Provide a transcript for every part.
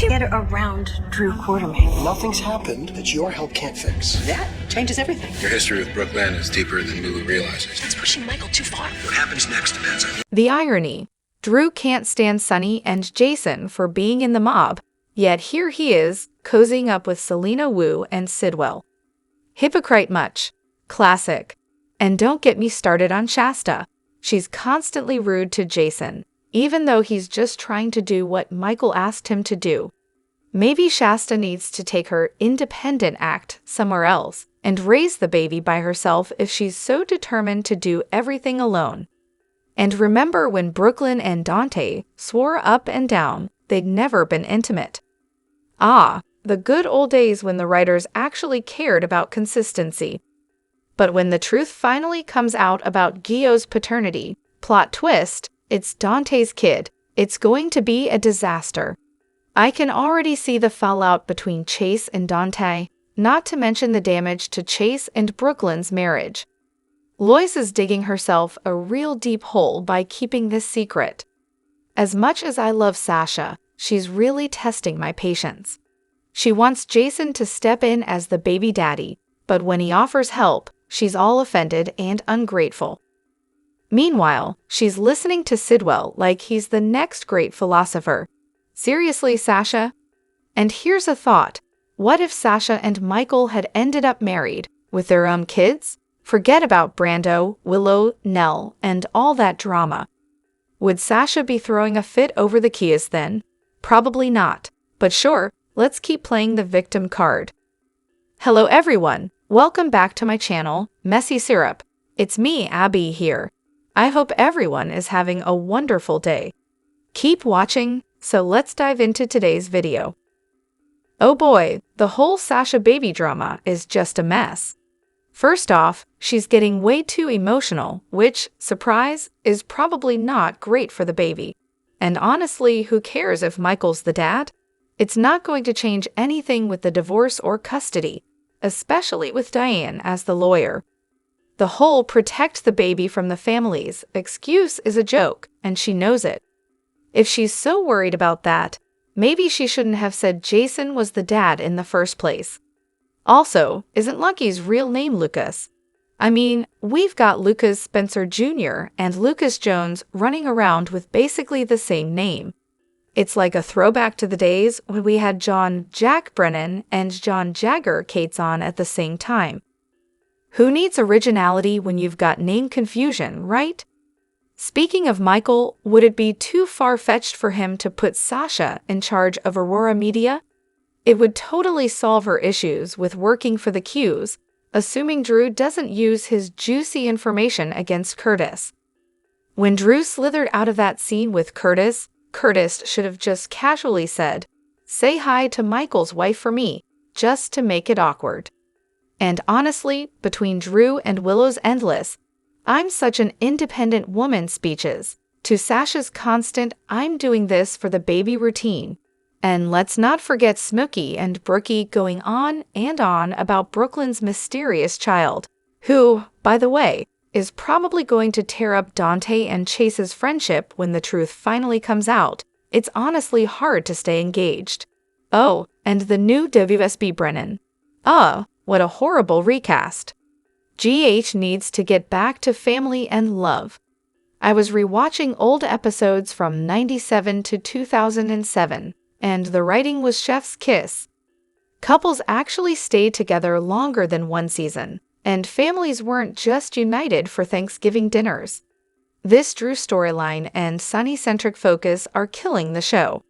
you get around Drew Quartermain? Nothing's happened that your help can't fix. That changes everything. Your history with Brooklyn is deeper than Lulu realizes. That's pushing Michael too far. What happens next depends on you. The irony. Drew can't stand Sonny and Jason for being in the mob, yet here he is, cozying up with Selena Wu and Sidwell. Hypocrite much. Classic. And don't get me started on Shasta. She's constantly rude to Jason, even though he's just trying to do what Michael asked him to do. Maybe Shasta needs to take her independent act somewhere else and raise the baby by herself if she's so determined to do everything alone. And remember when Brooklyn and Dante swore up and down they'd never been intimate. Ah, the good old days when the writers actually cared about consistency. But when the truth finally comes out about Gio's paternity, plot twist, it's Dante's kid. It's going to be a disaster. I can already see the fallout between Chase and Dante, not to mention the damage to Chase and Brooklyn's marriage. Lois is digging herself a real deep hole by keeping this secret. As much as I love Sasha, she's really testing my patience. She wants Jason to step in as the baby daddy, but when he offers help, she's all offended and ungrateful. Meanwhile, she's listening to Sidwell like he's the next great philosopher. Seriously, Sasha? And here's a thought. What if Sasha and Michael had ended up married, with their own kids? Forget about Brando, Willow, Nell, and all that drama. Would Sasha be throwing a fit over the keys then? Probably not. But sure, let's keep playing the victim card. Hello everyone, welcome back to my channel, Messy Syrup. It's me, Abby, here. I hope everyone is having a wonderful day. Keep watching, so let's dive into today's video. Oh boy, the whole Sasha baby drama is just a mess. First off, she's getting way too emotional, which, surprise, is probably not great for the baby. And honestly, who cares if Michael's the dad? It's not going to change anything with the divorce or custody, especially with Diane as the lawyer. The whole protect the baby from the families excuse is a joke, and she knows it. If she's so worried about that, maybe she shouldn't have said Jason was the dad in the first place. Also, isn't Lucky's real name Lucas? I mean, we've got Lucas Spencer Jr. and Lucas Jones running around with basically the same name. It's like a throwback to the days when we had John Jack Brennan and John Jagger Cates on at the same time. Who needs originality when you've got name confusion, right? Speaking of Michael, would it be too far-fetched for him to put Sasha in charge of Aurora Media? It would totally solve her issues with working for the Qs, assuming Drew doesn't use his juicy information against Curtis. When Drew slithered out of that scene with Curtis, Curtis should have just casually said, "Say hi to Michael's wife for me," just to make it awkward. And honestly, between Drew and Willow's endless, "I'm such an independent woman" speeches, to Sasha's constant "I'm doing this for the baby" routine. And let's not forget Smokey and Brookie going on and on about Brooklyn's mysterious child, who, by the way, is probably going to tear up Dante and Chase's friendship when the truth finally comes out. It's honestly hard to stay engaged. Oh, and the new WSB Brennan. What a horrible recast. GH needs to get back to family and love. I was rewatching old episodes from 97 to 2007, and the writing was chef's kiss. Couples actually stayed together longer than one season, and families weren't just united for Thanksgiving dinners. This Drew storyline and Sunny-centric focus are killing the show.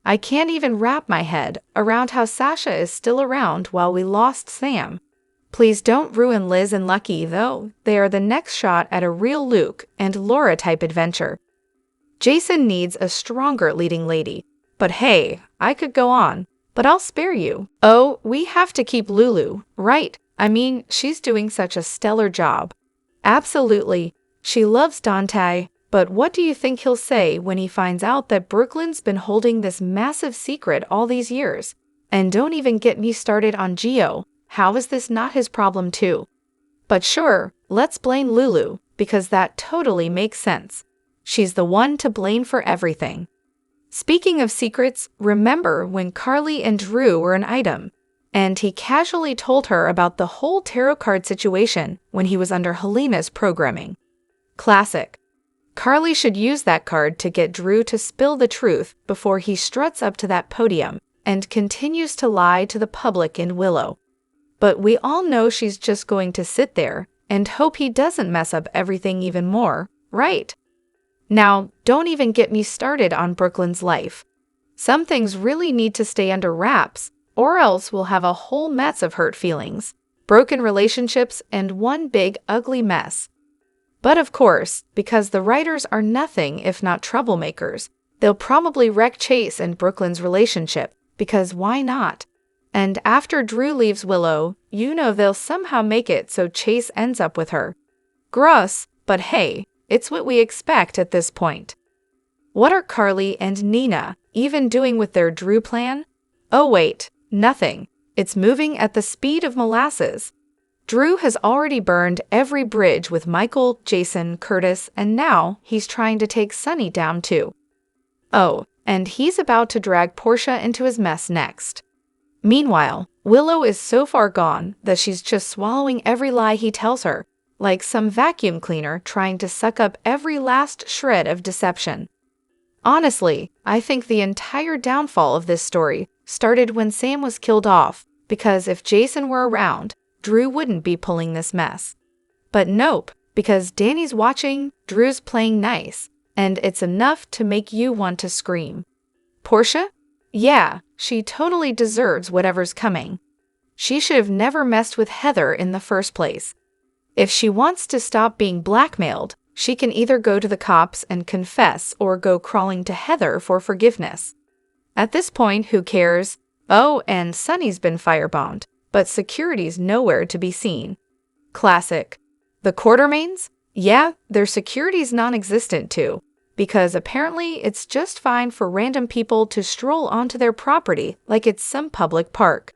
I can't even wrap my head around how Sasha is still around while we lost Sam. Please don't ruin Liz and Lucky, though. They are the next shot at a real Luke and Laura type adventure. Jason needs a stronger leading lady. But hey, I could go on, but I'll spare you. Oh, we have to keep Lulu, right? I mean, she's doing such a stellar job. Absolutely. She loves Dante, but what do you think he'll say when he finds out that Brooklyn's been holding this massive secret all these years? And don't even get me started on Gio. How is this not his problem too? But sure, let's blame Lulu, because that totally makes sense. She's the one to blame for everything. Speaking of secrets, remember when Carly and Drew were an item, and he casually told her about the whole tarot card situation when he was under Helena's programming. Classic. Carly should use that card to get Drew to spill the truth before he struts up to that podium and continues to lie to the public in Willow. But we all know she's just going to sit there and hope he doesn't mess up everything even more, right? Now, don't even get me started on Brooklyn's life. Some things really need to stay under wraps, or else we'll have a whole mess of hurt feelings, broken relationships, and one big ugly mess. But of course, because the writers are nothing if not troublemakers, they'll probably wreck Chase and Brooklyn's relationship, because why not? And after Drew leaves Willow, you know they'll somehow make it so Chase ends up with her. Gross, but hey, it's what we expect at this point. What are Carly and Nina even doing with their Drew plan? Oh wait, nothing. It's moving at the speed of molasses. Drew has already burned every bridge with Michael, Jason, Curtis, and now he's trying to take Sunny down too. Oh, and he's about to drag Portia into his mess next. Meanwhile, Willow is so far gone that she's just swallowing every lie he tells her, like some vacuum cleaner trying to suck up every last shred of deception. Honestly, I think the entire downfall of this story started when Sam was killed off, because if Jason were around, Drew wouldn't be pulling this mess. But nope, because Danny's watching, Drew's playing nice, and it's enough to make you want to scream. Portia? Yeah, she totally deserves whatever's coming. She should have never messed with Heather in the first place. If she wants to stop being blackmailed, she can either go to the cops and confess or go crawling to Heather for forgiveness. At this point, who cares? Oh, and Sunny's been firebombed, but security's nowhere to be seen. Classic. The Quartermains? Yeah, their security's non-existent too, because apparently it's just fine for random people to stroll onto their property like it's some public park.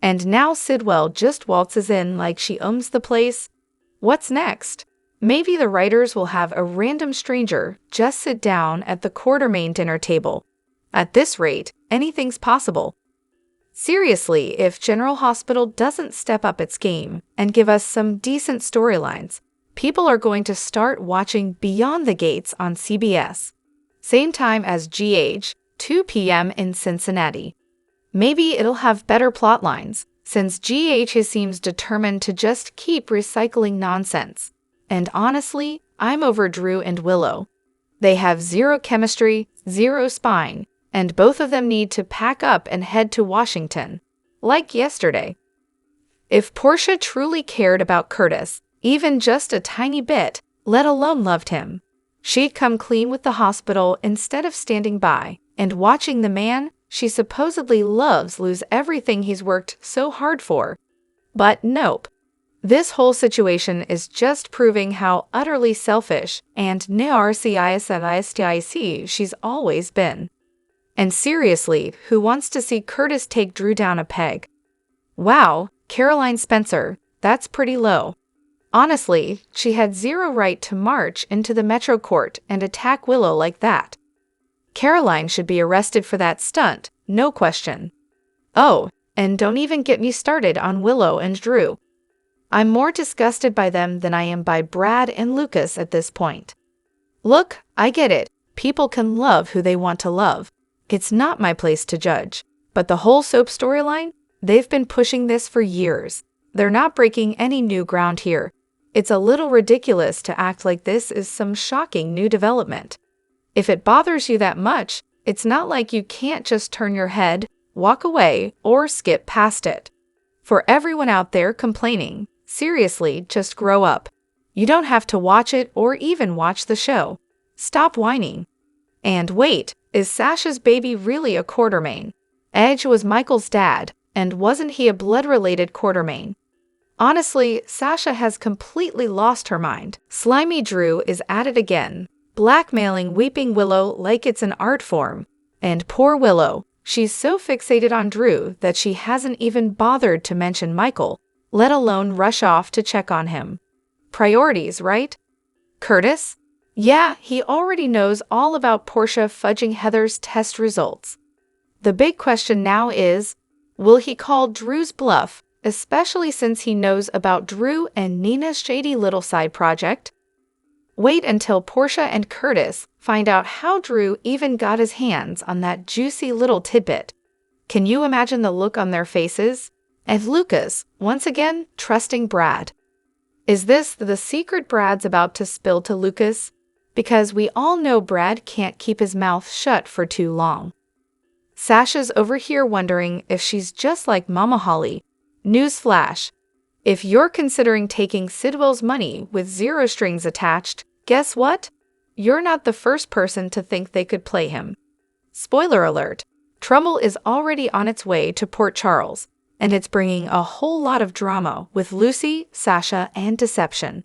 And now Sidwell just waltzes in like she owns the place. What's next? Maybe the writers will have a random stranger just sit down at the Quartermain dinner table. At this rate, anything's possible. Seriously, if General Hospital doesn't step up its game and give us some decent storylines, people are going to start watching Beyond the Gates on CBS. Same time as GH, 2 p.m. in Cincinnati. Maybe it'll have better plot lines, since GH seems determined to just keep recycling nonsense. And honestly, I'm over Drew and Willow. They have zero chemistry, zero spine, and both of them need to pack up and head to Washington. Like yesterday. If Portia truly cared about Curtis, even just a tiny bit, let alone loved him, she'd come clean with the hospital instead of standing by and watching the man she supposedly loves lose everything he's worked so hard for. But nope. This whole situation is just proving how utterly selfish and narcissistic she's always been. And seriously, who wants to see Curtis take Drew down a peg? Wow, Caroline Spencer, that's pretty low. Honestly, she had zero right to march into the Metro Court and attack Willow like that. Caroline should be arrested for that stunt, no question. Oh, and don't even get me started on Willow and Drew. I'm more disgusted by them than I am by Brad and Lucas at this point. Look, I get it. People can love who they want to love. It's not my place to judge. But the whole soap storyline? They've been pushing this for years. They're not breaking any new ground here. It's a little ridiculous to act like this is some shocking new development. If it bothers you that much, it's not like you can't just turn your head, walk away, or skip past it. For everyone out there complaining, seriously, just grow up. You don't have to watch it or even watch the show. Stop whining. And wait, is Sasha's baby really a Quartermain? Edge was Michael's dad, and wasn't he a blood-related Quartermain? Honestly, Sasha has completely lost her mind. Slimy Drew is at it again, blackmailing Weeping Willow like it's an art form. And poor Willow, she's so fixated on Drew that she hasn't even bothered to mention Michael, let alone rush off to check on him. Priorities, right? Curtis? Yeah, he already knows all about Portia fudging Heather's test results. The big question now is, will he call Drew's bluff, especially since he knows about Drew and Nina's shady little side project? Wait until Portia and Curtis find out how Drew even got his hands on that juicy little tidbit. Can you imagine the look on their faces? And Lucas, once again, trusting Brad. Is this the secret Brad's about to spill to Lucas? Because we all know Brad can't keep his mouth shut for too long. Sasha's over here wondering if she's just like Mama Holly. Newsflash. If you're considering taking SIDWELL's money with 0 strings attached, guess what? You're not the first person to think they could play him. Spoiler alert. Trouble is already on its way to Port Charles, and it's bringing a whole lot of drama with Lucy, Sasha, and deception.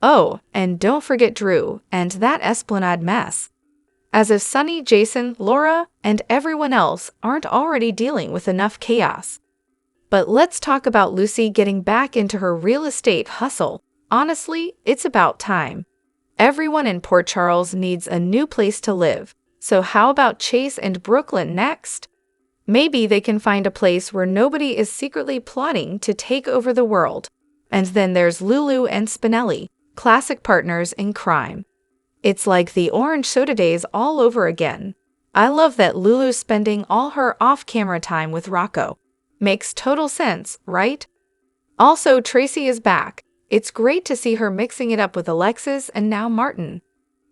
Oh, and don't forget Drew and that Esplanade mess. As if Sunny, Jason, Laura, and everyone else aren't already dealing with enough chaos. But let's talk about Lucy getting back into her real estate hustle. Honestly, it's about time. Everyone in Port Charles needs a new place to live, so how about Chase and Brooklyn next? Maybe they can find a place where nobody is secretly plotting to take over the world. And then there's Lulu and Spinelli, classic partners in crime. It's like the orange soda days all over again. I love that Lulu's spending all her off-camera time with Rocco. Makes total sense, right? Also, Tracy is back. It's great to see her mixing it up with Alexis and now Martin.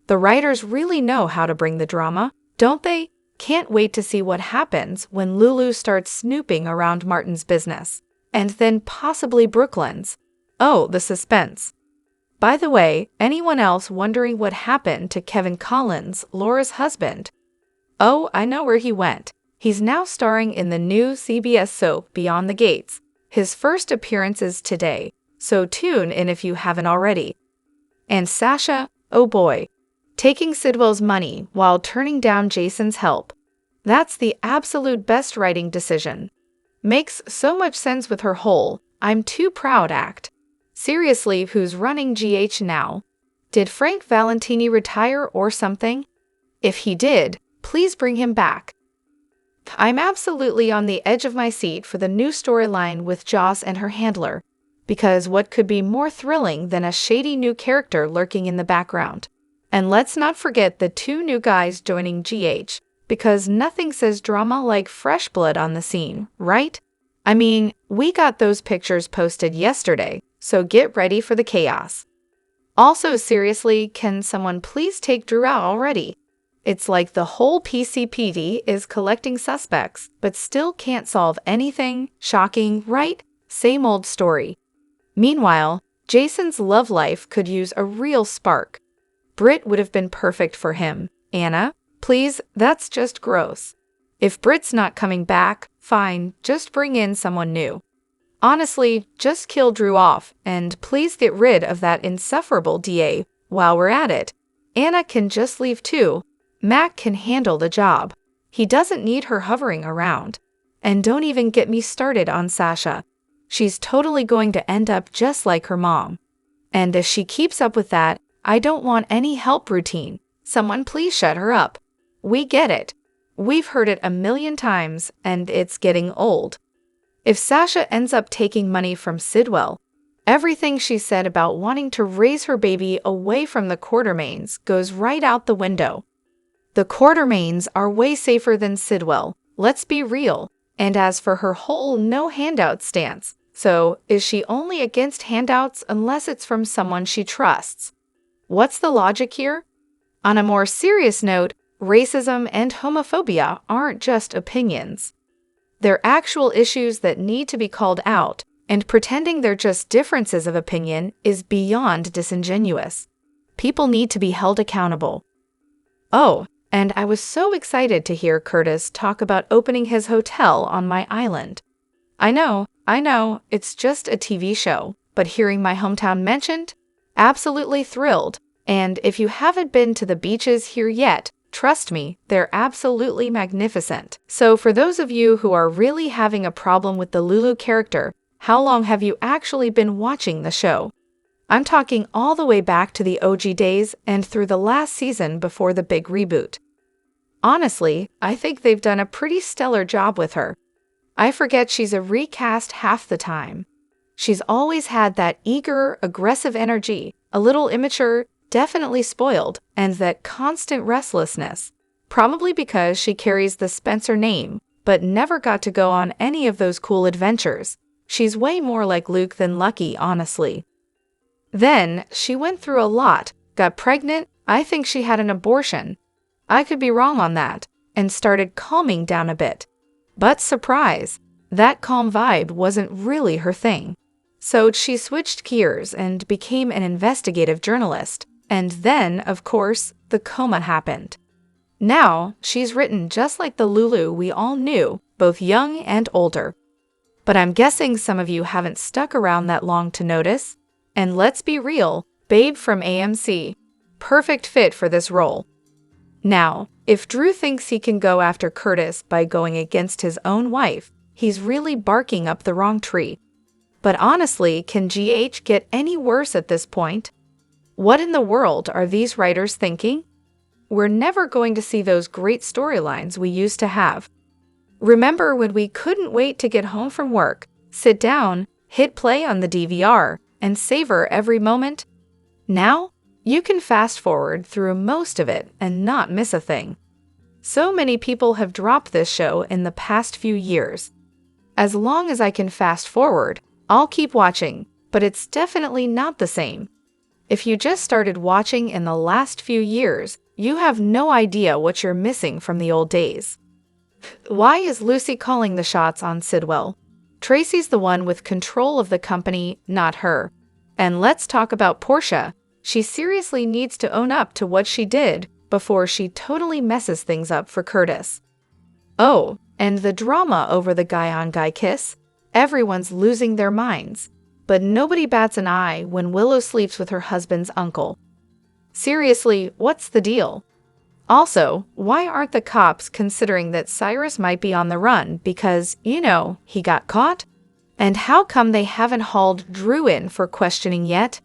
The writers really know how to bring the drama, don't they? Can't wait to see what happens when Lulu starts snooping around Martin's business. And then possibly Brooklyn's. Oh, the suspense. By the way, anyone else wondering what happened to Kevin Collins, Laura's husband? Oh, I know where he went. He's now starring in the new CBS soap Beyond the Gates. His first appearance is today, so tune in if you haven't already. And Sasha, oh boy, taking SIDWELL's money while turning down Jason's help. That's the absolute best writing decision. Makes so much sense with her whole "I'm too proud" act. Seriously, who's running GH now? Did Frank Valentini retire or something? If he did, please bring him back. I'm absolutely on the edge of my seat for the new storyline with Joss and her handler, because what could be more thrilling than a shady new character lurking in the background? And let's not forget the 2 new guys joining GH, because nothing says drama like fresh blood on the scene, right? I mean, we got those pictures posted yesterday, so get ready for the chaos. Also, seriously, can someone please take Drew out already? It's like the whole PCPD is collecting suspects, but still can't solve anything. Shocking, right? Same old story. Meanwhile, Jason's love life could use a real spark. Britt would have been perfect for him. Anna, please, that's just gross. If Britt's not coming back, fine, just bring in someone new. Honestly, just kill Drew off, and please get rid of that insufferable DA while we're at it. Anna can just leave too. Mac can handle the job. He doesn't need her hovering around. And don't even get me started on Sasha. She's totally going to end up just like her mom. And if she keeps up with that, I don't want any help routine. Someone please shut her up. We get it. We've heard it a million times, and it's getting old. If Sasha ends up taking money from SIDWELL, everything she said about wanting to raise her baby away from the Quartermains goes right out the window. The Quartermains are way safer than SIDWELL, let's be real. And as for her whole no handout stance, so is she only against handouts unless it's from someone she trusts? What's the logic here? On a more serious note, racism and homophobia aren't just opinions. They're actual issues that need to be called out, and pretending they're just differences of opinion is beyond disingenuous. People need to be held accountable. Oh, and I was so excited to hear Curtis talk about opening his hotel on my island. I know, it's just a TV show, but hearing my hometown mentioned? Absolutely thrilled. And if you haven't been to the beaches here yet, trust me, they're absolutely magnificent. So for those of you who are really having a problem with the Lulu character, how long have you actually been watching the show? I'm talking all the way back to the OG days and through the last season before the big reboot. Honestly, I think they've done a pretty stellar job with her. I forget she's a recast half the time. She's always had that eager, aggressive energy, a little immature, definitely spoiled, and that constant restlessness. Probably because she carries the Spencer name, but never got to go on any of those cool adventures. She's way more like Luke than Lucky, honestly. Then, she went through a lot, got pregnant, I think she had an abortion. I could be wrong on that, and started calming down a bit. But surprise, that calm vibe wasn't really her thing. So she switched gears and became an investigative journalist. And then, of course, the coma happened. Now, she's written just like the Lulu we all knew, both young and older. But I'm guessing some of you haven't stuck around that long to notice. And let's be real, Babe from AMC. Perfect fit for this role. Now, if Drew thinks he can go after Curtis by going against his own wife, he's really barking up the wrong tree. But honestly, can GH get any worse at this point? What in the world are these writers thinking? We're never going to see those great storylines we used to have. Remember when we couldn't wait to get home from work, sit down, hit play on the DVR, and savor every moment? Now, you can fast forward through most of it and not miss a thing. So many people have dropped this show in the past few years. As long as I can fast forward, I'll keep watching, but it's definitely not the same. If you just started watching in the last few years, you have no idea what you're missing from the old days. Why is Lucy calling the shots on SIDWELL? Tracy's the one with control of the company, not her. And let's talk about Portia. She seriously needs to own up to what she did before she totally messes things up for Curtis. Oh, and the drama over the guy-on-guy kiss? Everyone's losing their minds. But nobody bats an eye when Willow sleeps with her husband's uncle. Seriously, what's the deal? Also, why aren't the cops considering that Cyrus might be on the run because, he got caught? And how come they haven't hauled Drew in for questioning yet?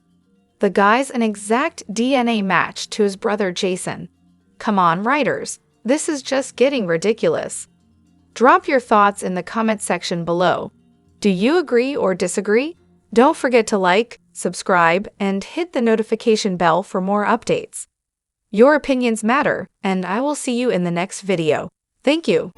The guy's an exact DNA match to his brother Jason. Come on, writers, this is just getting ridiculous. Drop your thoughts in the comment section below. Do you agree or disagree? Don't forget to like, subscribe, and hit the notification bell for more updates. Your opinions matter, and I will see you in the next video. Thank you.